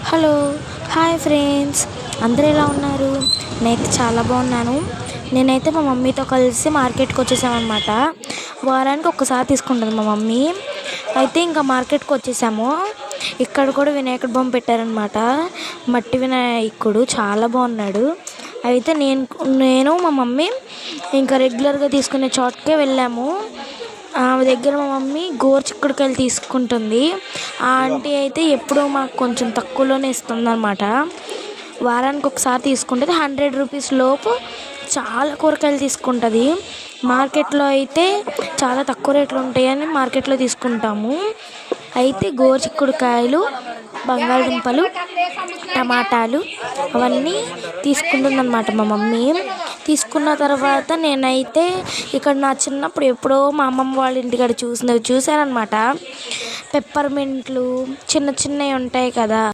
Hello. Hi friends. అందరూ ఎలా ఉన్నారు? నేనైతే చాలా బాగున్నాను. నేనైతే మా మమ్మీతో కలిసి మార్కెట్కి వచ్చేసామన్నమాట. వారానికి ఒక్కసారి తీసుకుంటుంది మా మమ్మీ. అయితే ఇంకా మార్కెట్కి వచ్చేసాము. ఇక్కడ కూడా వినాయకుడి బొమ్మ పెట్టారనమాట. మట్టి వినాయకుడు చాలా బాగున్నాడు. అయితే నేను మా మమ్మీ ఇంకా రెగ్యులర్గా తీసుకునే చోటుకే వెళ్ళాము. ఆమె దగ్గర మా మమ్మీ గోరుచిక్కుడుకాయలు తీసుకుంటుంది. ఆ ఆంటీ అయితే ఎప్పుడూ మాకు కొంచెం తక్కువలోనే ఇస్తుందన్నమాట. వారానికి ఒకసారి తీసుకుంటుంది. 100 రూపీస్ లోపు చాలా కూరగాయలు తీసుకుంటుంది. మార్కెట్లో అయితే చాలా తక్కువ రేట్లు ఉంటాయని మార్కెట్లో తీసుకుంటాము. అయితే గోరుచిక్కుడుకాయలు, బంగాళదుంపలు, టమాటాలు అవన్నీ తీసుకుంటుందన్నమాట మా మమ్మీ. తీసుకున్న తర్వాత నేనైతే ఇక్కడ నా చిన్నప్పుడు ఎప్పుడో మా అమ్మమ్మ వాళ్ళ ఇంటికాడ చూసానన్నమాట. పెప్పర్మెంట్లు చిన్న చిన్నవి ఉంటాయి కదా.